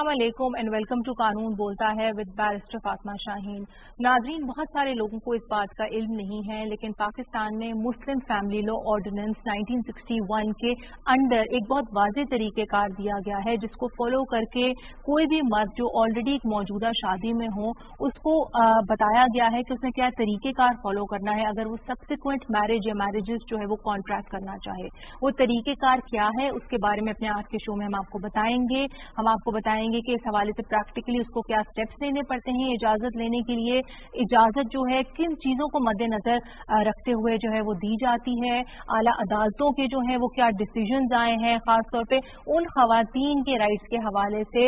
अस्सलाम वालेकुम and welcome to कानून बोलता है विद बैरिस्टर फातिमा शाहीन। नाज़रीन, बहुत सारे लोगों को इस बात का इल्म नहीं है, लेकिन पाकिस्तान में मुस्लिम फैमिली लॉ ऑर्डिनेंस 1961 के अंडर एक बहुत वाज़ेह तरीक़ेकार दिया गया है, जिसको फॉलो करके कोई भी मर्द जो ऑलरेडी एक मौजूदा शादी में हो उसको बताया गया है कि उसने क्या तरीक़ेकार फॉलो करना है अगर वो सब्सिक्वेंट मैरिज या मैरिजेस जो है वो कॉन्ट्रैक्ट करना चाहे। वो तरीक़ेकार क्या है उसके बारे में अपने आज के शो में हम आपको बताएंगे। हम आपको बताएंगे कि इस हवाले से प्रैक्टिकली उसको क्या स्टेप्स लेने पड़ते हैं इजाजत लेने के लिए, इजाजत जो है किन चीजों को मद्देनजर रखते हुए जो है वो दी जाती है, आला अदालतों के जो है वो क्या डिसीजंस आए हैं, खासतौर पे उन खवातीन के राइट्स के हवाले से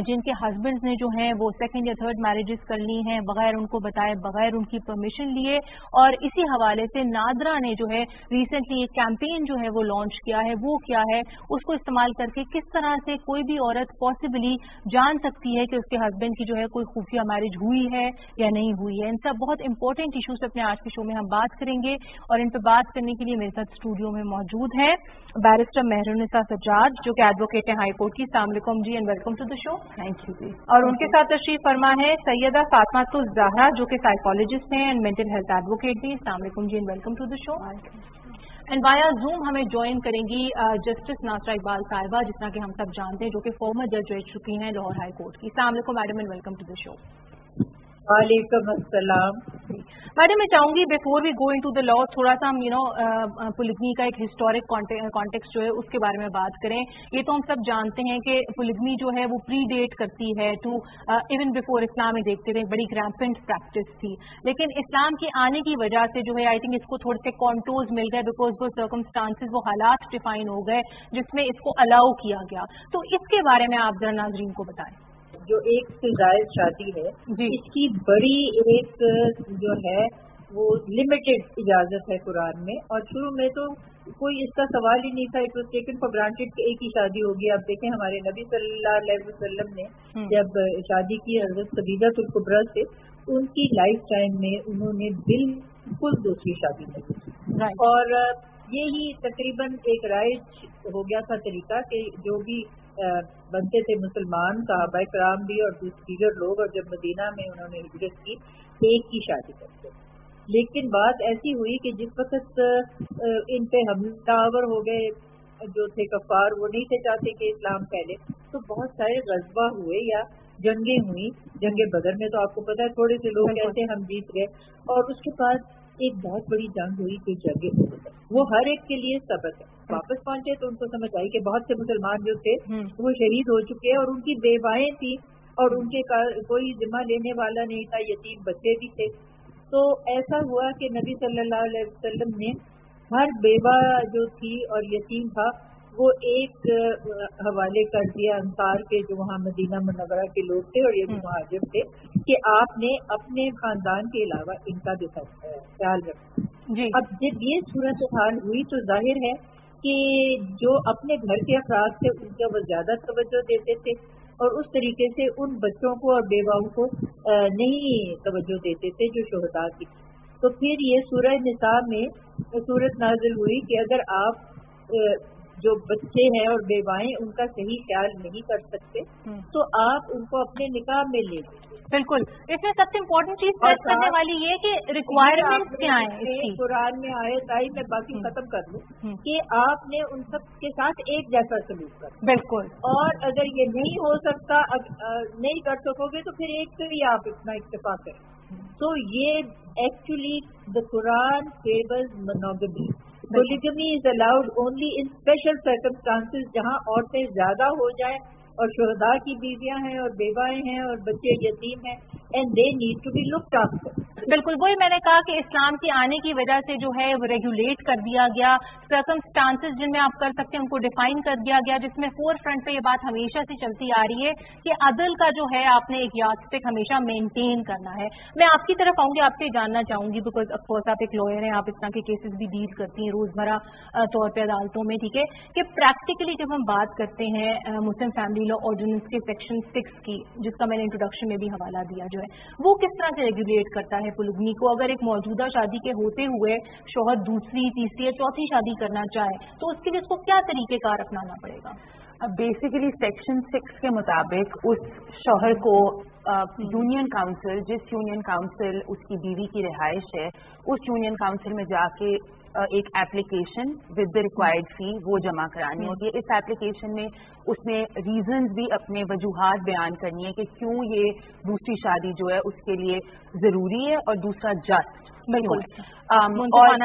जिनके हस्बैंड्स ने जो है वो सेकंड या थर्ड मैरिजेस कर ली हैं बगैर उनको बताए, बगैर उनकी परमिशन लिए। और इसी हवाले से नादरा ने जो है रिसेंटली एक कैंपेन जो है वो लॉन्च किया है, वो क्या है, उसको इस्तेमाल करके किस तरह से कोई भी औरत पॉसिबली जान सकती है कि उसके हस्बैंड की जो है कोई खुफिया मैरिज हुई है या नहीं हुई है। इन सब बहुत इंपॉर्टेंट इश्यूज अपने आज के शो में हम बात करेंगे और इन पर बात करने के लिए मेरे साथ स्टूडियो में मौजूद है बैरिस्टर मेहरुन्निसा सज्जाद जो कि एडवोकेट हैं हाई कोर्ट की। अस्सलाम वालेकुम जी and welcome to the show. Thank you जी। और उनके साथ तशरीफ फरमा है सैयदा फातिमा ज़हरा जो कि साइकोलॉजिस्ट हैं एंड मेंटल हेल्थ एडवोकेट भी। अस्सलाम वालेकुम जी and welcome to the show. And via Zoom हमें ज्वाइन करेंगी जस्टिस नासरा इकबाल साहिबा, जिस तरह के हम सब जानते हैं, जो कि फॉर्मर जज रह चुकी हैं लाहौर हाई कोर्ट की। अस्सलाम वालेकुम madam and welcome to the show. वालेकुम अस्सलाम। मैडम, मैं चाहूंगी before we go into the law थोड़ा सा हम पोलिगमी का एक हिस्टोरिक कॉन्टेक्स्ट जो है उसके बारे में बात करें। ये तो हम सब जानते हैं कि पोलिगमी जो है वो प्री डेट करती है टू इवन बिफोर इस्लाम में देखते थे बड़ी रैम्पेंट प्रैक्टिस थी, लेकिन इस्लाम के आने की वजह से जो है आई थिंक इसको थोड़े से कॉन्टोर्स मिल गए बिकॉज वो सर्कमस्टांसेस वो हालात डिफाइन हो गए जिसमें इसको अलाउ किया गया। तो इसके बारे में आप जरा नाजरीन को बताएं। जो एक से जायद शादी है इसकी बड़ी एक जो है वो लिमिटेड इजाजत है कुरान में, और शुरू में तो कोई इसका सवाल ही नहीं था, it was taken for granted कि एक ही शादी होगी। आप देखें हमारे नबी सल्लल्लाहु अलैहि वसल्लम ने जब शादी की हज़रत खदीजतुल कुबरा से, उनकी लाइफ टाइम में उन्होंने बिल्कुल दूसरी शादी नहीं की। और यही तकरीबन एक राइज हो गया था तरीका कि जो भी बनते थे मुसलमान सहाबा कराम भी और दीगर लोग, और जब मदीना में उन्होंने हिजरत की एक ही शादी करते। लेकिन बात ऐसी हुई कि जिस वक्त इन पे हमलावर हो गए जो थे कफार, वो नहीं थे चाहते कि इस्लाम फैले, तो बहुत सारे गज़वा हुए या जंगें हुई। जंगे बदर में तो आपको पता है थोड़े से लोग कहते हैं हम जीत गए, और उसके बाद एक बहुत बड़ी जंग हुई जो जंगे वो हर एक के लिए सबक है। वापस पहुंचे तो उनको समझ आई कि बहुत से मुसलमान जो थे वो शहीद हो चुके हैं और उनकी बेवाएं थी और उनके कोई जिम्मा लेने वाला नहीं था, यतीम बच्चे भी थे। तो ऐसा हुआ कि नबी सल्लल्लाहु अलैहि वसल्लम ने हर बेवा जो थी और यतीम था वो एक हवाले कर दिया अंसार के जो वहाँ मदीना मुनव्वरा के लोग थे और ये भी मुहाजिर थे कि आपने अपने खानदान के अलावा इनका भी ख्याल रखना। अब जब ये सूरत हाल हुई तो जाहिर है कि जो अपने घर के अफराद थे उनका वो ज्यादा तवज्जो देते थे और उस तरीके से उन बच्चों को और बेवाओं को नहीं तवज्जो देते थे जो शुहदा थी। तो फिर ये सूरह निसा में सूरत नाजिल हुई कि अगर आप जो बच्चे हैं और बेवाएं उनका सही ख्याल नहीं कर सकते तो आप उनको अपने निकाह में ले लीजिए। बिल्कुल, इसमें सबसे इम्पोर्टेंट चीज सेट करने वाली ये कि रिक्वायरमेंट्स क्या है इसकी। कुरान में आयत आई, मैं बाकी खत्म कर लूं कि आपने उन सब के साथ एक जैसा सलूक कर। बिल्कुल, और अगर ये नहीं हो सकता नहीं कर सकोगे तो फिर एक से ही आप इतना इत्तेफा करें। तो ये actually the Quran favours monogamy. Polygamy is allowed only in special circumstances जहां औरतें ज्यादा हो जाए और शुहदा की बीवियां हैं और बेवाएं हैं और बच्चे यतीम हैं and they need to be looked after. बिल्कुल, वही मैंने कहा कि इस्लाम के आने की वजह से जो है वो रेगुलेट कर दिया गया, सर्कमस्टांसेस जिनमें आप कर सकते हैं उनको डिफाइन कर दिया गया, जिसमें फोर फ्रंट पे ये बात हमेशा से चलती आ रही है कि अदल का जो है आपने एक यादस्टिक हमेशा मेंटेन करना है। मैं आपकी तरफ आऊंगी, आपसे जानना चाहूंगी बिकॉज ऑफकोर्स आप एक लॉयर हैं, आप इस तरह के केसेस भी डील करती हैं रोजमर्रा तौर पर अदालतों में, ठीक है, कि प्रैक्टिकली जब हम बात करते हैं मुस्लिम फैमिली लॉ ऑर्डिनेंस के सेक्शन 6 की, जिसका मैंने इंट्रोडक्शन में भी हवाला दिया, जो है वो किस तरह से रेगुलेट करता है पोलिगमी को। अगर एक मौजूदा शादी के होते हुए शौहर दूसरी, तीसरी या चौथी शादी करना चाहे तो उसके लिए उसको क्या तरीकेकार अपनाना पड़ेगा? बेसिकली सेक्शन 6 के मुताबिक उस शौहर को यूनियन काउंसिल, जिस यूनियन काउंसिल उसकी बीवी की रिहाइश है, उस यूनियन काउंसिल में जाके एक एप्लीकेशन विद द रिक्वायर्ड फी वो जमा करानी होती है. इस एप्लीकेशन में उसने रीजंस भी, अपने वजूहात बयान करनी है कि क्यों ये दूसरी शादी जो है उसके लिए जरूरी है और दूसरा जस्ट बिल्कुल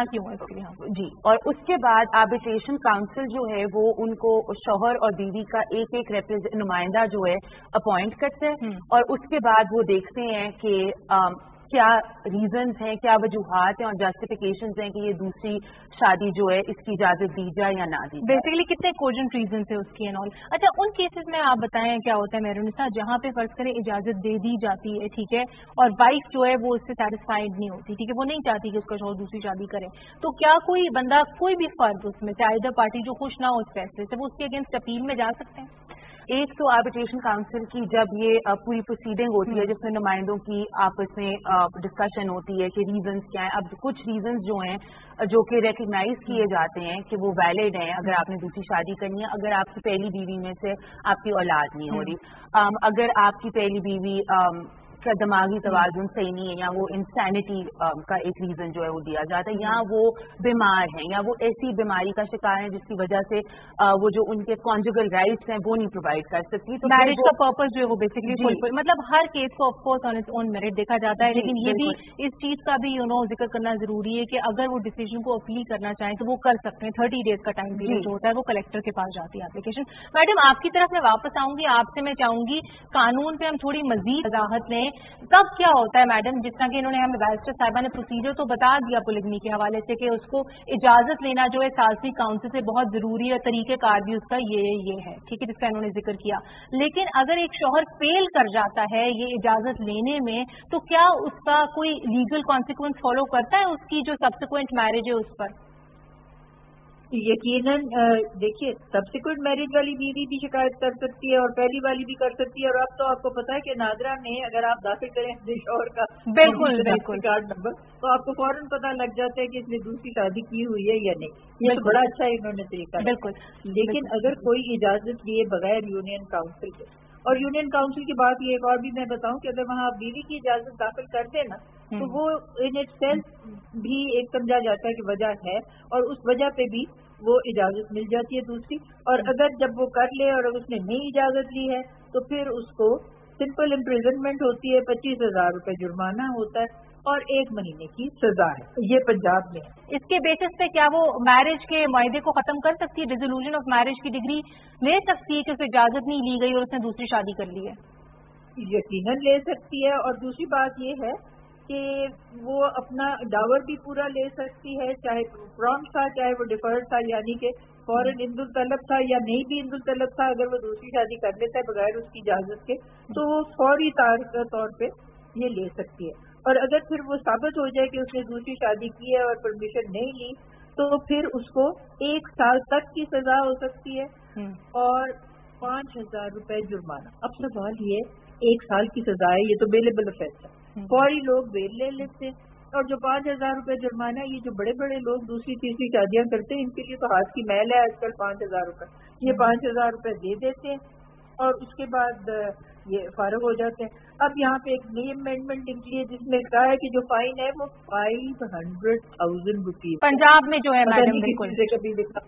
क्यों है जी. और उसके बाद आर्बिट्रेशन काउंसिल जो है वो उनको शौहर और बीवी का एक एक नुमाइंदा जो है अपॉइंट करते हैं और उसके बाद वो देखते हैं कि क्या रीजंस हैं, क्या वजूहात हैं और जस्टिफिकेशंस हैं कि ये दूसरी शादी जो है इसकी इजाजत दी जाए या ना दी. बेसिकली कितने कोजेंट रीजंस है उसकी एंड ऑल. अच्छा, उन केसेस में आप बताएं क्या होता है मेहरुनिसा, जहाँ पे फर्ज करें इजाजत दे दी जाती है, ठीक है, और वाइफ जो है वो उससे सेटिस्फाइड नहीं होती, ठीक है, वो नहीं चाहती कि उसका शौहर दूसरी शादी करे, तो क्या कोई बंदा, कोई भी फर्द उसमें से आइदर पार्टी जो खुश ना हो उस फैसले से, वो उसके अगेंस्ट अपील में जा सकते हैं? एक तो आर्बिट्रेशन काउंसिल की जब ये पूरी प्रोसीडिंग होती है जिसमें नुमाइंदों की आपस में डिस्कशन होती है कि रीजंस क्या है. अब कुछ रीजंस जो हैं जो कि रिकग्नाइज किए जाते हैं कि वो वैलिड हैं अगर आपने दूसरी शादी करनी है, अगर आपकी पहली बीवी में से आपकी औलाद नहीं हो रही, अगर आपकी पहली बीवी का दिमागी तवाज़ुन सही नहीं है, या वो इंसैनिटी का एक रीजन जो है वो दिया जाता है, या वो बीमार हैं, या वो ऐसी बीमारी का शिकार है जिसकी वजह से वो जो उनके कॉन्जुगल राइट्स हैं वो नहीं प्रोवाइड कर सकती. तो मैरिज का पर्पस जो है वो बेसिकली फुलफिल, मतलब हर केस को of course on its own merit देखा जाता है, लेकिन ये भी इस चीज का भी जिक्र करना जरूरी है कि अगर वो डिसीजन को अपील करना चाहें तो वो कर सकते हैं. 30 डेज का टाइम पीरियड जो होता है वो कलेक्टर के पास जाती है एप्लीकेशन. मैडम आपकी तरफ मैं वापस आऊंगी, आपसे मैं चाहूंगी कानून पे हम थोड़ी मजीद वजाहत लें. कब क्या होता है मैडम, जिस तरह कि इन्होंने हमें बैरिस्टर साहिबा ने प्रोसीजर तो बता दिया पोलिगमी के हवाले से कि उसको इजाजत लेना जो है सालसी काउंसिल से बहुत जरूरी है, तरीकेकार भी उसका ये है, ठीक है, जिसका इन्होंने जिक्र किया. लेकिन अगर एक शौहर फेल कर जाता है ये इजाजत लेने में, तो क्या उसका कोई लीगल कॉन्सिक्वेंस फॉलो करता है उसकी जो सब्सिक्वेंट मैरिज है उस पर? यकीनन देखिए, सब्सिक्वेंट मैरिज वाली बीवी भी शिकायत कर सकती है और पहली वाली भी कर सकती है. और अब तो आपको पता है कि नादरा में अगर आप दाखिल करें अपने शौहर का बिल्कुल कार्ड नंबर, तो आपको फौरन पता लग जाता है कि इसने दूसरी शादी की हुई है या नहीं. ये तो बड़ा अच्छा इन्होंने तरीका. बिल्कुल. लेकिन अगर कोई इजाजत लिए बगैर यूनियन काउंसिल के, और यूनियन काउंसिल की बात ये एक और भी मैं बताऊं कि अगर वहाँ बीवी की इजाजत दाखिल कर देना तो वो इन इट सेल्फ भी एक समझा जाता है कि वजह है, और उस वजह पे भी वो इजाजत मिल जाती है दूसरी. और अगर जब वो कर ले और उसने नई इजाजत ली है तो फिर उसको सिंपल इम्प्रिजनमेंट होती है, 25,000 रुपए जुर्माना होता है और 1 महीने की सजा है. ये पंजाब में. इसके बेसिस पे क्या वो मैरिज के मुआहदे को खत्म कर सकती है, डिसोल्यूशन ऑफ मैरिज की डिग्री ले सकती है कि उसे इजाजत नहीं ली गई और उसने दूसरी शादी कर ली है? यकीनन ले सकती है. और दूसरी बात ये है कि वो अपना डावर भी पूरा ले सकती है, चाहे प्रॉम्प्ट था चाहे वो डिफर्ड था, यानी कि फौरन इंदुल तलब था या नहीं भी इंदुल तलब था, अगर वो दूसरी शादी कर लेता है बगैर उसकी इजाजत के तो वो फौरी तौर पे ये ले सकती है. और अगर फिर वो साबित हो जाए कि उसने दूसरी शादी की है और परमिशन नहीं ली तो फिर उसको 1 साल तक की सजा हो सकती है और 5,000 रुपए जुर्माना. अब सवाल ये, 1 साल की सजा है, ये तो बेलेबल ऑफेंस है, फौरी लोग बेल ले लेते हैं. और जो 5,000 रुपए जुर्माना, ये जो बड़े बड़े लोग दूसरी तीसरी शादियां करते हैं इनके लिए तो हाथ की मैल है आजकल 5,000 रुपए. ये 5,000 रुपए दे देते हैं और उसके बाद ये फारग हो जाते हैं. अब यहाँ पे एक नई अमेंडमेंट निकली है जिसमें कहा है कि जो फाइन है वो 500,000 रुपीज. पंजाब में जो है मैडम, बिल्कुल कभी लिखा.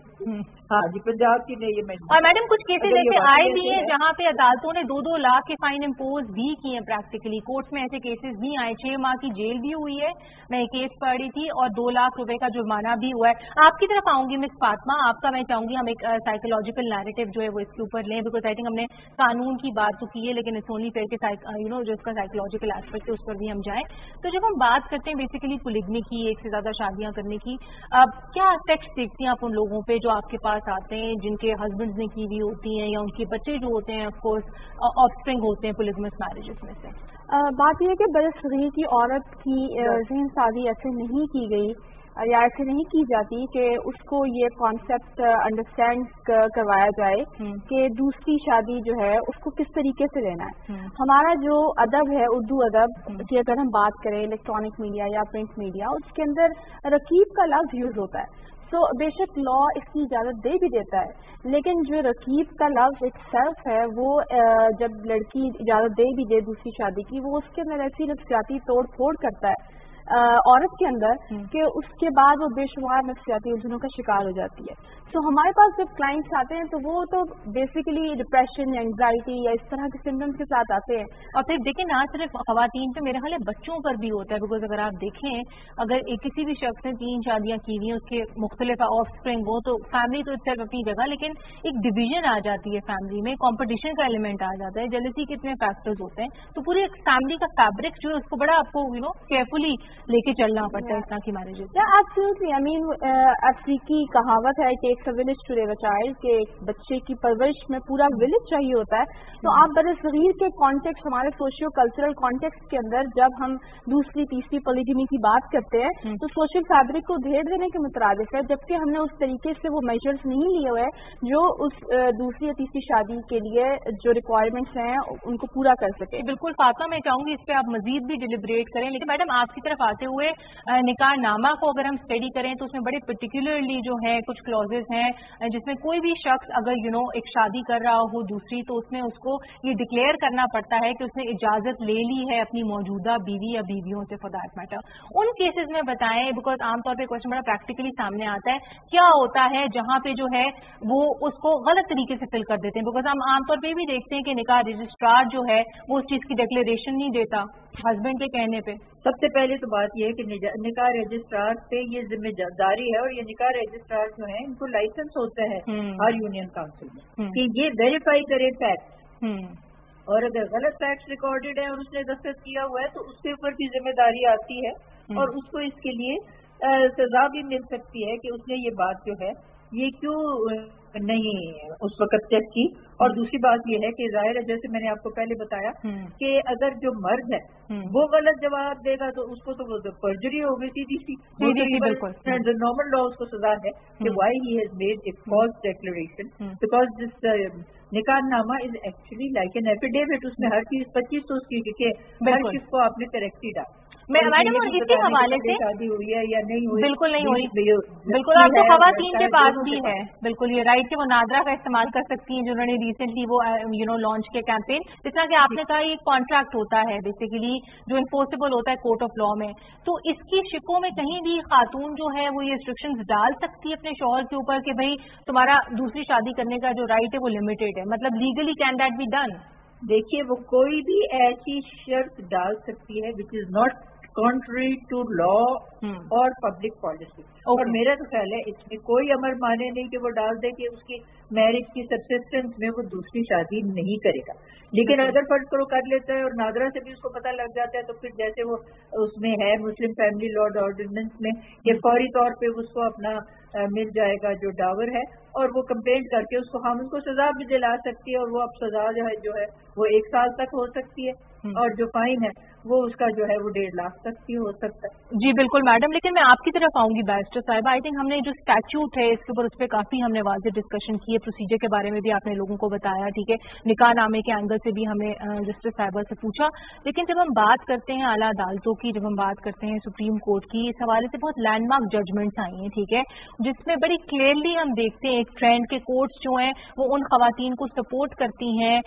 हाँ जी, पंजाब की नई अमेंडमेंट. और मैडम कुछ केसेस ऐसे आए भी हैं जहाँ पे अदालतों ने 2-2 लाख के फाइन इम्पोज भी किए हैं. प्रैक्टिकली कोर्ट्स में ऐसे केसेस भी आए. 6 माह की जेल भी हुई है, मैं एक केस पढ़ी थी, और 2 लाख रुपए का जुर्माना भी हुआ है. आपकी तरफ आऊंगी मिस फातिमा, आपका मैं चाहूंगी हम एक साइकोलॉजिकल नैरेटिव जो है वो इसके ऊपर लें, बिकॉज आई थिंक हमने कानून की बात तो की है लेकिन इट्स ओनली फेयर के जो इसका साइकोलॉजिकल एस्पेक्ट है उस पर भी हम जाएं. तो जब हम बात करते हैं बेसिकली पोलिगमी की, एक से ज्यादा शादियां करने की, क्या एस्पेक्ट्स देखती हैं आप उन लोगों पे जो आपके पास आते हैं जिनके हस्बैंड्स ने की हुई होती हैं या उनके बच्चे जो होते हैं ऑफकोर्स ऑफस्प्रिंग होते हैं पोलिगमस मैरिजेस में से? बात यह है कि बरसगीर की औरत की ज़हन साजी ऐसे नहीं की गई या ऐसे नहीं की जाती कि उसको ये कॉन्सेप्ट अंडरस्टैंड करवाया जाए कि दूसरी शादी जो है उसको किस तरीके से लेना है. हमारा जो अदब है, उर्दू अदब की अगर हम बात करें, इलेक्ट्रॉनिक मीडिया या प्रिंट मीडिया, उसके अंदर रकीब का लफ्ज यूज होता है. तो बेशक लॉ इसकी इजाज़त दे भी देता है, लेकिन जो रकीब का लफ्ज़ एक सेल्फ है वो जब लड़की इजाज़त दे भी दे दूसरी शादी की, वो उसके अंदर ऐसी नफ्सियाती तोड़ फोड़ करता है औरत के अंदर कि उसके बाद वो बेशुमार नफ्सियाती उलझनों का शिकार हो जाती है। तो हमारे पास जब क्लाइंट्स आते हैं तो वो तो बेसिकली डिप्रेशन या एंग्जाइटी या इस तरह के सिम्टम्स के साथ आते हैं। और फिर देखें ना सिर्फ खवातीन पे, मेरे ख्याल है बच्चों पर भी होता है, बिकॉज अगर आप देखें अगर किसी भी शख्स ने 3 शादियां की हुई, उसके मुख्तलिफ ऑफ स्प्रिंग हो, तो फैमिली तो सिर्फ अपनी जगह, लेकिन एक डिवीजन आ जाती है फैमिली में, कॉम्पिटिशन का एलिमेंट आ जाता है, जेलसी के इतने फैक्टर्स होते हैं, तो पूरी एक फैमिली का फैब्रिक जो है उसको बड़ा आपको केयरफुली लेके चलना पड़ता है इस तरह की मैरिजेस। एब्सोल्युटली, आई मीन अफ्रीकी कहावत है takes a village to raise a child, के एक बच्चे की परवरिश में पूरा विलेज चाहिए होता है। तो आप बरसगीर के कॉन्टेक्स्ट, हमारे सोशियो कल्चरल कॉन्टेक्स्ट के अंदर जब हम दूसरी तीसरी पोलीगमी की बात करते हैं तो सोशल फैब्रिक को घेर देने के मुताबिक है, जबकि हमने उस तरीके से वो मेजर्स नहीं लिए हुए जो उस दूसरी या तीसरी शादी के लिए जो रिक्वायरमेंट्स हैं उनको पूरा कर सके। बिल्कुल फातिमा, मैं चाहूंगी इस पर आप मजीद भी डिलिब्रेट करें, लेकिन मैडम आपकी तरफ आते हुए निकाह नामा को अगर हम स्टडी करें तो उसमें बड़े पर्टिकुलरली जो है कुछ क्लॉजेस हैं जिसमें कोई भी शख्स अगर एक शादी कर रहा हो दूसरी, तो उसमें उसको ये डिक्लेयर करना पड़ता है कि उसने इजाजत ले ली है अपनी मौजूदा बीवी या बीवियों से, फॉर दैट मैटर। उन केसेस में बताएं, बिकॉज आमतौर पर क्वेश्चन बड़ा प्रैक्टिकली सामने आता है, क्या होता है जहां पे जो है वो उसको गलत तरीके से फिल कर देते हैं, बिकॉज हम आमतौर पर भी देखते हैं कि निकाह रजिस्ट्रार जो है वो उस चीज की डिक्लेरेशन नहीं देता हस्बैंड के कहने पे। सबसे पहले तो बात यह है कि निकाह रजिस्ट्रार पे ये जिम्मेदारी है, और ये निकाह रजिस्ट्रार जो है इनको लाइसेंस होता है हर यूनियन काउंसिल में कि ये वेरीफाई करे फैक्ट, और अगर गलत फैक्ट रिकॉर्डेड है और उसने दस्तखत किया हुआ है तो उसके ऊपर भी जिम्मेदारी आती है, और उसको इसके लिए सजा भी मिल सकती है कि उसने ये बात जो है ये क्यों नहीं उस वक्त चेक की। और दूसरी बात ये है कि जाहिर है, जैसे मैंने आपको पहले बताया कि अगर जो मर्द है वो गलत जवाब देगा तो उसको तो पर्जरी हो गई, सीधी सी नॉर्मल लॉ उसको सजा है कि why he has made a false declaration, because this nikah nama is actually like an affidavit, उसमें हर चीज 25 तो उसकी कि हर चीज को आपने करेक्ट ही डाला। मैडम और इसी हवाले से शादी हुई है या नहीं हुई, बिल्कुल नहीं हुई, बिल्कुल आपको खवातीन के पास भी है बिल्कुल ये राइट के वो नादरा का इस्तेमाल कर सकती हैं जिन्होंने रिसेंटली वो लॉन्च किया कैंपेन। जिस तरह कि आपने कहा ये कॉन्ट्रैक्ट होता है बेसिकली जो इन्फोर्सेबल होता है कोर्ट ऑफ लॉ में, तो इसकी शिकों में कहीं भी खातून जो है वो ये रिस्ट्रिक्शंस डाल सकती है अपने शौहर के ऊपर कि भाई तुम्हारा दूसरी शादी करने का जो राइट है वो लिमिटेड है, मतलब legally can that be done? देखिए, वो कोई भी ऐसी शर्त डाल सकती है which is not contrary to law और पब्लिक पॉलिसी, और मेरा तो ख्याल है इसमें कोई अमर माने नहीं कि वो डाल दे कि उसकी मैरिज की सबसिस्टेंस में वो दूसरी शादी नहीं करेगा। लेकिन अगर फर्ज करो कर लेता है और नादरा से भी उसको पता लग जाता है तो फिर जैसे वो उसमें है मुस्लिम फैमिली लॉ ऑर्डिनेंस में कि फौरी तौर पे उसको अपना मिल जाएगा जो डावर है, और वो कंप्लेंट करके उसको हम उनको सजा भी दिला सकती है, और वो अब सजा जो है वो 1 साल तक हो सकती है, और जो फाइन है वो उसका जो है वो 1.5 लाख तक भी हो सकता है। जी बिल्कुल मैडम, लेकिन मैं आपकी तरफ आऊंगी बैरिस्टर साहिबा। आई थिंक हमने जो स्टैट्यूट है इसके ऊपर उस पर काफी हमने वाज़ेह डिस्कशन की है, प्रोसीजर के बारे में भी आपने लोगों को बताया, ठीक है, निकाह नामे के एंगल से भी हमने जस्टिस साहिबा से पूछा। लेकिन जब हम बात करते हैं आला अदालतों की, जब हम बात करते हैं सुप्रीम कोर्ट की, इस हवाले से बहुत लैंडमार्क जजमेंट्स आई हैं, ठीक है, जिसमें बड़ी क्लियरली हम देखते हैं एक ट्रेंड के कोर्ट्स जो हैं वो उन खवातीन को सपोर्ट करती हैं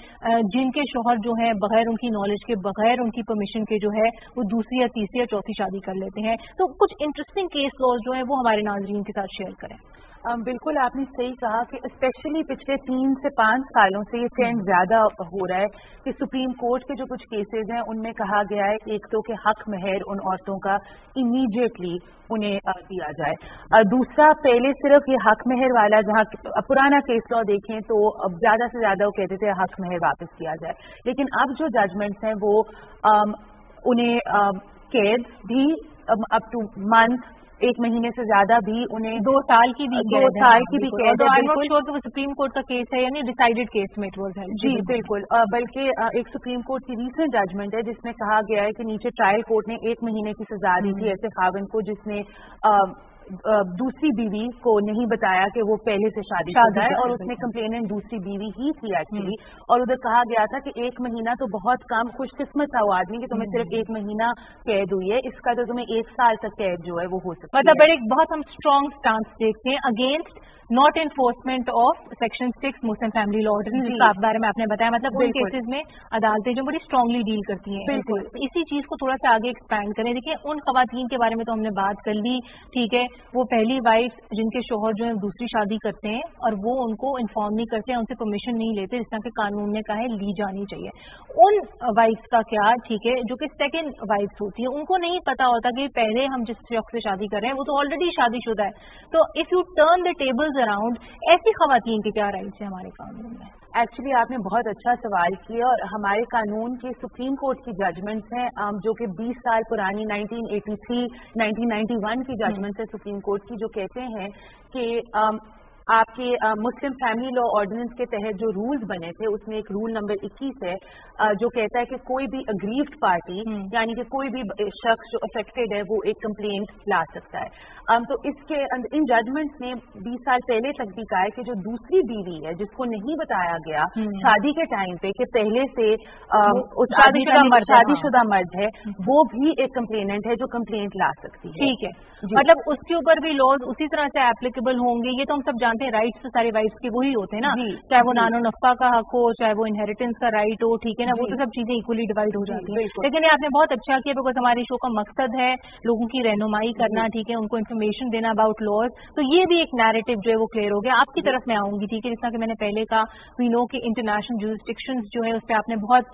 जिनके शोहर जो है बगैर उनकी नॉलेज के, बगैर उनकी परमिशन के जो है वो दूसरी या तीसरी या चौथी शादी कर लेते हैं। तो कुछ इंटरेस्टिंग केस लॉज जो है वो हमारे नाज़रीन के साथ शेयर करें। बिल्कुल आपने सही कहा कि स्पेशली पिछले 3 से 5 सालों से ये ट्रेंड ज्यादा हो रहा है कि सुप्रीम कोर्ट के जो कुछ केसेज हैं उनमें कहा गया है एक तो कि हक महर उन औरतों का इमीडिएटली उन्हें दिया जाए, दूसरा पहले सिर्फ ये हक महर वाला, जहाँ पुराना केस लॉ देखें तो अब ज्यादा से ज्यादा वो कहते थे हक महर वापस किया जाए, लेकिन अब जो जजमेंट्स हैं वो उन्हें कैद भी अप टू मंथ, 1 महीने से ज्यादा भी, उन्हें 2 साल की भी 2 साल की भी कैद है। बिल्कुल सुप्रीम कोर्ट का केस है यानी डिसाइडेड केस में इट वाज है। जी बिल्कुल, बल्कि एक सुप्रीम कोर्ट की रीसेंट जजमेंट है जिसमें कहा गया है कि नीचे ट्रायल कोर्ट ने 1 महीने की सजा दी थी ऐसे खाविन को जिसने दूसरी बीवी को नहीं बताया कि वो पहले से शादीशुदा है, और उसने कंप्लेनेंट दूसरी बीवी ही थी एक्चुअली। और उधर कहा गया था कि 1 महीना तो बहुत कम, खुशकिस्मत था वो आदमी कि तुम्हें सिर्फ 1 महीना कैद हुई है, इसका तो तुम्हें 1 साल तक कैद जो है वो हो सकता है। मतलब बड़े बहुत हम स्ट्रॉन्ग स्टांस देखते हैं against not enforcement of section 6 Muslim family law ordinance, जिसका बारे में आपने बताया। मतलब उन केसेस में अदालतें जो बड़ी स्ट्रांगली डील करती हैं। बिल्कुल इसी चीज को थोड़ा सा आगे एक्सपैंड करें। देखिए उन खवातीन के बारे में तो हमने बात कर ली, ठीक है, वो पहली वाइफ जिनके शोहर जो है दूसरी शादी करते हैं और वो उनको इन्फॉर्म नहीं करते हैं, उनसे परमिशन नहीं लेते, जिस तरह के कानून ने कहा है ली जानी चाहिए। उन वाइफ्स का क्या, ठीक है, जो कि सेकेंड वाइफ्स होती है, उनको नहीं पता होता कि पहले हम जिस शख्स से शादी कर रहे हैं वो तो ऑलरेडी शादीशुदा है। तो if U turn the tables around, ऐसी खवातीन के क्या राइट्स हैं हमारे कानून में? एक्चुअली आपने बहुत अच्छा सवाल किया, और हमारे कानून के सुप्रीम कोर्ट की जजमेंट्स हैं जो कि 20 साल पुरानी 1983, 1991 की जजमेंट्स है सुप्रीम कोर्ट की, जो कहते हैं कि आपके मुस्लिम फैमिली लॉ ऑर्डिनेंस के तहत जो रूल्स बने थे उसमें एक रूल नंबर 21 है जो कहता है कि कोई भी अग्रीव्ड पार्टी यानी कि कोई भी शख्स जो अफेक्टेड है वो एक कंप्लेंट ला सकता है। तो इसके इन जजमेंट्स ने 20 साल पहले तक भी कहा है कि जो दूसरी बीवी है जिसको नहीं बताया गया शादी के टाइम पे कि पहले से उस शादीशुदा मर्द है, वो भी एक कंप्लेनेंट है जो कंप्लेंट ला सकती है। ठीक है, मतलब उसके ऊपर भी लॉज उसी तरह से एप्लीकेबल होंगे। ये तो हम सब जानते हैं, राइट्स तो सारे वाइफ्स के वही होते हैं ना, चाहे वो नानो नफा का हक हो, चाहे वो इनहेरिटेंस का राइट हो, ठीक है ना, वो तो सब चीजें इक्वली डिवाइड हो जाती है। लेकिन ये आपने बहुत अच्छा किया, बिकॉज हमारे शो का मकसद है लोगों की रहनुमाई करना, ठीक है, उनको इन्फॉर्मेशन देना अबाउट लॉज। तो ये भी एक नैरेटिव जो है वो क्लियर हो गया। आपकी तरफ मैं आऊंगी, ठीक है, जिस तरह कि मैंने पहले कहा, वी नो कि इंटरनेशनल जुरिस्डिक्शंस जो है उस पर आपने बहुत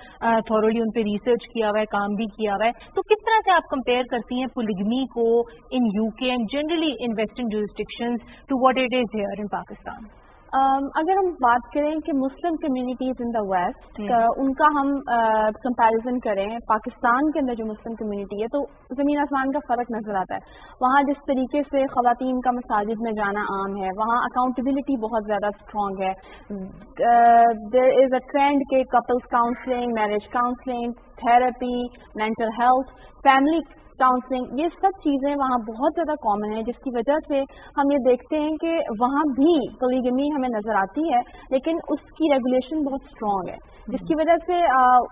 थॉरोली उन पर रिसर्च किया हुआ है, काम भी किया हुआ है। तो किस तरह से आप कंपेयर करती हैं पोलिगमी को in UK and generally in western jurisdictions to what it is here in Pakistan? अगर हम बात करें कि Muslim communities in the west उनका हम कंपैरिजन करें पाकिस्तान के अंदर जो मुस्लिम कम्युनिटी है, तो ज़मीन आसमान का फ़र्क नज़र आता है। वहाँ जिस तरीके से ख़वातीन का मसाजिद में जाना आम है, वहाँ अकाउंटेबिलिटी बहुत ज़्यादा स्ट्रॉन्ग है। देयर इज़ अ ट्रेंड के couples counselling, marriage counselling, therapy, mental health, family counselling, ये सब चीज़ें वहाँ बहुत ज़्यादा कॉमन है, जिसकी वजह से हम ये देखते हैं कि वहाँ भी पोलीगमी हमें नज़र आती है, लेकिन उसकी रेगुलेशन बहुत स्ट्रॉन्ग है, जिसकी वजह से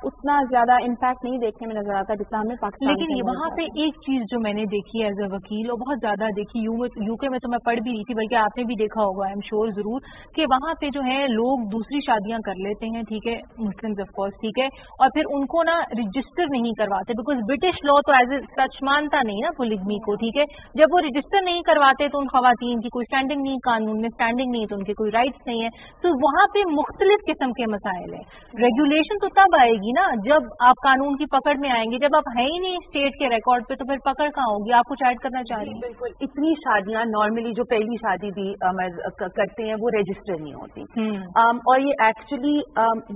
उतना ज़्यादा इम्पैक्ट नहीं देखने में नज़र आता जितना हमें पाकिस्तान। लेकिन वहाँ पे एक चीज़ जो मैंने देखी है एज अ वकील और बहुत ज़्यादा देखी, यूके में तो मैं पढ़ भी रही थी, बल्कि आपने भी देखा होगा, आई एम श्योर ज़रूर, कि वहाँ पे जो है लोग दूसरी शादियाँ कर लेते हैं, ठीक है, मुस्लिम्स ऑफ कोर्स, ठीक है, और फिर उनको ना रजिस्टर नहीं करवाते, बिकॉज ब्रिटिश लॉ तो एज ए सच मानता नहीं ना पोलिगमी को, ठीक है। जब वो रजिस्टर नहीं करवाते तो उन खवातीन की कोई स्टैंडिंग नहीं, कानून में स्टैंडिंग नहीं, तो उनके कोई राइट्स नहीं है। तो वहाँ पे मुख्तलिफ किस्म के मसाइल हैं। रेगुलेशन तो तब आएगी ना जब आप कानून की पकड़ में आएंगे, जब आप है ही नहीं स्टेट के रिकॉर्ड पे, तो फिर पकड़ कहाँ होगी? आप कुछ ऐड करना चाह रही हैं? बिल्कुल, इतनी शादियां नॉर्मली जो पहली शादी भी करते हैं वो रजिस्टर नहीं होती, और ये एक्चुअली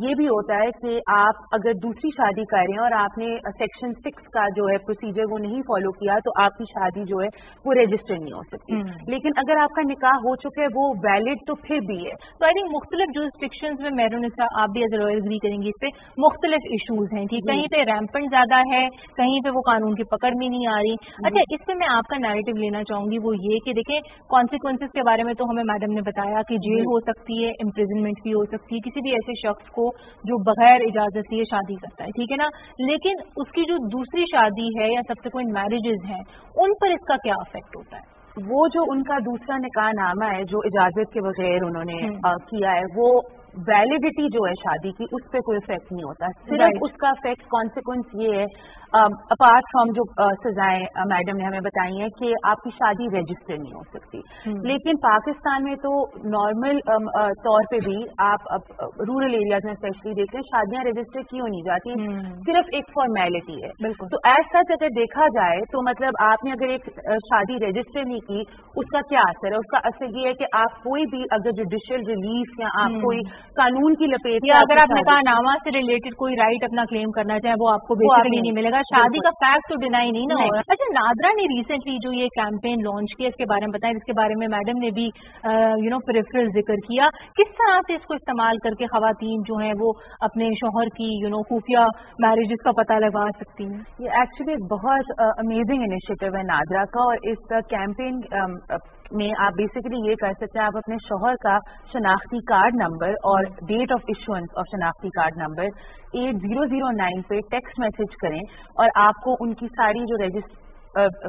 ये भी होता है कि आप अगर दूसरी शादी कर रहे हैं और आपने सेक्शन 6 का जो है प्रोसीजर वो नहीं फॉलो किया, तो आपकी शादी जो है वो रजिस्टर नहीं हो सकती। लेकिन अगर आपका निकाह हो चुका है वो वैलिड तो फिर भी है। तो आई थिंक मुख्तलिफ जुरिस्डिक्शंस में मेहरुनिसा आप भी एज ए लॉयर एग्री करेंगी, इस पे मुख्तलिफ इशूज हैं, ठीक, कहीं पे रैम्पेंट ज्यादा है, कहीं पे वो कानून की पकड़ में नहीं आ रही। अच्छा, इस पे मैं आपका नैरेटिव लेना चाहूंगी, वो ये कि देखें कॉन्सिक्वेंसेस के बारे में तो हमें मैडम ने बताया कि जेल हो सकती है, इम्प्रिजनमेंट भी हो सकती है किसी भी ऐसे शख्स को जो बगैर इजाजत लिए शादी करता है, ठीक है ना। लेकिन उसकी जो दूसरी शादी है या सबसेक्वेंट मैरिजेज हैं, उन पर इसका क्या इफेक्ट होता है? वो जो उनका दूसरा निकाह नामा है जो इजाजत के बगैर उन्होंने किया है, वो वैलिडिटी जो है शादी की उस पर कोई इफेक्ट नहीं होता। सिर्फ उसका इफेक्ट कॉन्सिक्वेंस ये है, अपार्ट फ्रॉम जो सजाएं मैडम ने हमें बताई हैं कि आपकी शादी रजिस्टर नहीं हो सकती। लेकिन पाकिस्तान में तो नॉर्मल तौर पे भी आप रूरल एरियाज में स्पेशली देख रहे हैं शादियां रजिस्टर क्यों नहीं जाती, सिर्फ एक फॉर्मेलिटी है। बिल्कुल, तो एज सच अगर देखा जाए तो मतलब आपने अगर एक शादी रजिस्टर नहीं की, उसका क्या असर है? उसका असर ये है कि आप कोई भी अगर जुडिशियल रिलीफ या आप कोई कानून की लपेट या अगर आपने कहा नामा से रिलेटेड कोई राइट अपना क्लेम करना चाहे वो आपको बेसिकली नहीं मिलेगा, शादी का फैक्ट तो डिनाई नहीं ना होगा। अच्छा, नादरा ने रिसेंटली जो ये कैंपेन लॉन्च किया इसके बारे में बताएं, इसके बारे में मैडम ने भी पेरिफेरल जिक्र किया, किस तरह से इसको इस्तेमाल करके खवातीन जो हैं वो अपने शौहर की खुफिया मैरिजेस का पता लगा सकती हैं। ये एक्चुअली बहुत अमेजिंग इनिशिएटिव है नादरा का, और इस कैंपेन में आप बेसिकली ये कर सकते हैं, आप अपने शौहर का शनाख्ती कार्ड नंबर और डेट ऑफ इशुएंस ऑफ शनाख्ती कार्ड नंबर 8009 पे टेक्स्ट मैसेज करें, और आपको उनकी सारी जो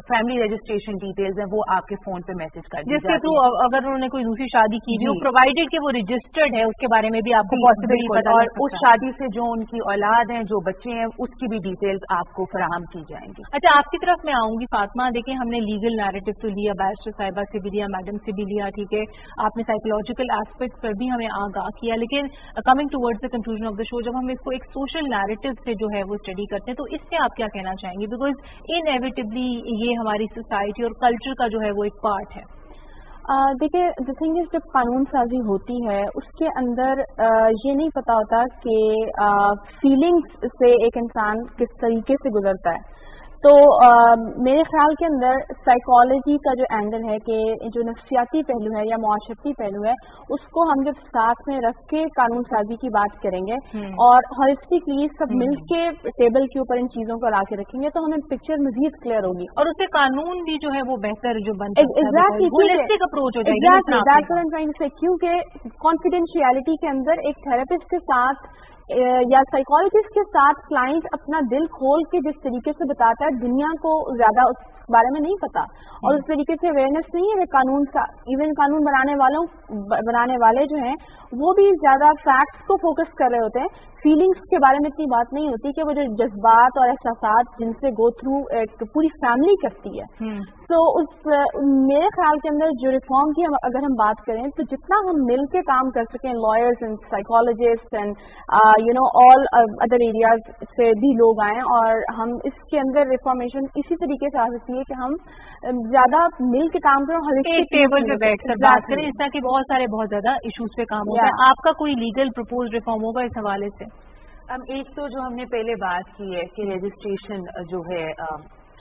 फैमिली रजिस्ट्रेशन डिटेल्स हैं वो आपके फोन पे मैसेज कर दी जिसके थ्रू अगर उन्होंने कोई दूसरी शादी की भी हो, प्रोवाइडेड कि वो रजिस्टर्ड है, उसके बारे में भी आपको पॉसिबली पता और उस शादी से जो उनकी औलाद हैं, जो बच्चे हैं, उसकी भी डिटेल्स आपको फराहम की जाएंगी। अच्छा, आपकी तरफ मैं आऊंगी फातिमा। देखिए, हमने लीगल नैरेटिव तो लिया, बैरिस्टर साहिबा से भी लिया, मैडम से भी लिया, ठीक है, आपने साइकोलॉजिकल एस्पेक्ट पर भी हमें आगाह किया, लेकिन coming towards the conclusion of the show, जब हम इसको एक सोशल नैरेटिव से जो है वो स्टडी करते हैं, तो इससे आप क्या कहना चाहेंगे? बिकॉज इनएविटेबली ये हमारी सोसाइटी और कल्चर का जो है वो एक पार्ट है। देखिए, द थिंग इज, जब कानून साजी होती है उसके अंदर ये नहीं पता होता कि फीलिंग्स से एक इंसान किस तरीके से गुजरता है। तो मेरे ख्याल के अंदर साइकोलॉजी का जो एंगल है कि जो नफ्सियाती पहलू है या मुआशरती पहलू है, उसको हम जब साथ में रख के कानून साजी की बात करेंगे और हॉलिस्टिकली सब मिल के टेबल के ऊपर इन चीजों को ला के रखेंगे तो हमें पिक्चर मजीद क्लियर होगी और उससे कानून भी जो है वो बेहतर जो बनता है, होलिस्टिक अप्रोच हो जाएगी। क्योंकि कॉन्फिडेंशियलिटी के अंदर एक थेरेपिस्ट के साथ या साइकोलॉजिस्ट के साथ क्लाइंट अपना दिल खोल के जिस तरीके से बताता है, दुनिया को ज्यादा उस बारे में नहीं पता और उस तरीके से अवेयरनेस नहीं है। कानून का इवन कानून बनाने वाले जो हैं वो भी ज्यादा फैक्ट्स को फोकस कर रहे होते हैं, फीलिंग्स के बारे में इतनी बात नहीं होती कि वो जो जज्बात और एहसासात जिनसे गो थ्रू एक पूरी फैमिली करती है। तो मेरे ख्याल के अंदर जो रिफॉर्म की अगर हम बात करें तो जितना हम मिल के काम कर सकें, lawyers and psychologist and all other areas से भी लोग आए और हम इसके अंदर रिफॉर्मेशन इसी तरीके से आ सकती है कि हम ज्यादा मिल के काम करें, एक टेबल पे बैठकर बात करें, इस तरह के बहुत ज्यादा इश्यूज पे काम होता है। आपका कोई लीगल प्रपोज रिफॉर्म होगा इस हवाले से? एक तो जो हमने पहले बात की है कि रजिस्ट्रेशन जो है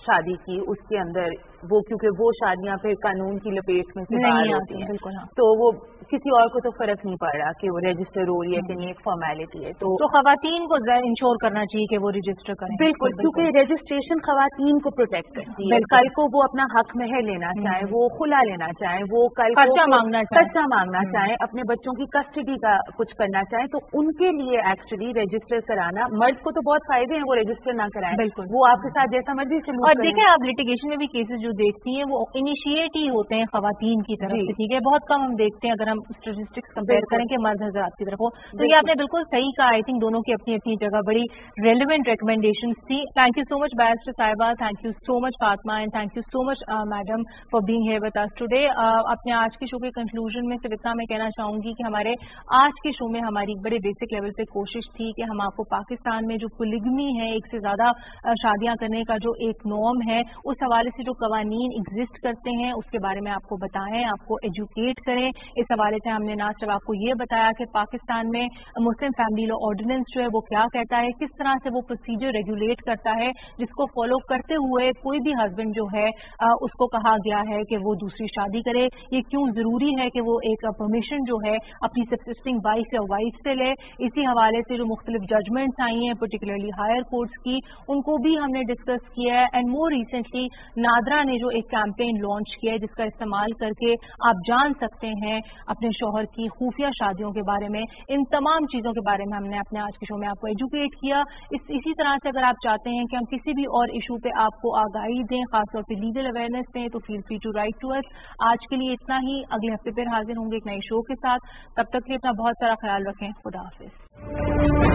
शादी की, उसके अंदर वो क्योंकि वो शादियां फिर कानून की लपेट में से बाहर होती हैं, बिल्कुल, तो वो किसी और को तो फर्क नहीं पड़ रहा कि वो रजिस्टर हो रही है कि नहीं, एक फॉर्मेलिटी है। तो खवातीन को इंश्योर करना चाहिए कि वो रजिस्टर करें। बिल्कुल, क्योंकि रजिस्ट्रेशन खवातीन को प्रोटेक्ट करती है। कल को वो अपना हक महर लेना चाहे, वो खुला लेना चाहे, वो कल खर्चा मांगना चाहे, अपने बच्चों की कस्टडी का कुछ करना चाहे, तो उनके लिए एक्चुअली रजिस्टर कराना, मर्द को तो बहुत फायदे हैं, वो रजिस्टर ना कराएं, बिल्कुल, वो आपके साथ जैसा मर्जी से। और देखें, आप लिटिगेशन में भी केसेस जो देखती हैं वो इनिशिएट ही होते हैं खवातीन की तरफ से, ठीक है, बहुत कम हम देखते हैं अगर हम स्टेटिस्टिक्स कंपेयर करें कि मर्द हजरात की तरफ हो। तो ये आपने बिल्कुल सही कहा। आई थिंक दोनों की अपनी अपनी जगह बड़ी रेलिवेंट रिकमेंडेशंस थी। Thank you so much barrister साहिबा, thank you so much Fatima, and thank you so much madam for being here with us today. अपने आज के शो के कंक्लूजन में सिर्फ इतना मैं कहना चाहूंगी कि हमारे आज के शो में हमारी बड़े बेसिक लेवल पे कोशिश थी कि हम आपको पाकिस्तान में जो पोलिगमी है, एक से ज्यादा शादियां करने का जो एक नॉर्म है, उस हवाले से जो कवानीन एग्जिस्ट करते हैं उसके बारे में आपको बताएं, आपको एजुकेट करें। इस हवाले से हमने ना सिर्फ आपको ये बताया कि पाकिस्तान में मुस्लिम फैमिली लॉ ऑर्डिनेंस जो है वो क्या कहता है, किस तरह से वो प्रोसीजर रेगुलेट करता है, जिसको फॉलो करते हुए कोई भी हस्बैंड जो है उसको कहा गया है कि वो दूसरी शादी करे, ये क्यों जरूरी है कि वो एक परमिशन जो है अपनी सब्सिस्टिंग वाइफ या वाइफ से ले। इसी हवाले से जो मुख्तलिफ जजमेंट्स आई हैं पर्टिकुलरली हायर कोर्ट्स की, उनको भी हमने डिस्कस किया है। एंड मोर रिसेंटली नादरा ने जो एक कैंपेन लॉन्च किया है जिसका इस्तेमाल करके आप जान सकते हैं अपने शौहर की खुफिया शादियों के बारे में, इन तमाम चीजों के बारे में हमने अपने आज के शो में आपको एजुकेट किया। इसी तरह से अगर आप चाहते हैं कि हम किसी भी और इशू पे आपको आगाही दें, खासतौर पे लीगल अवेयरनेस दें, तो feel free to write to us. आज के लिए इतना ही, अगले हफ्ते फिर हाजिर होंगे एक नए शो के साथ। तब तक के लिए अपना बहुत सारा ख्याल रखें। खुदा हाफिज।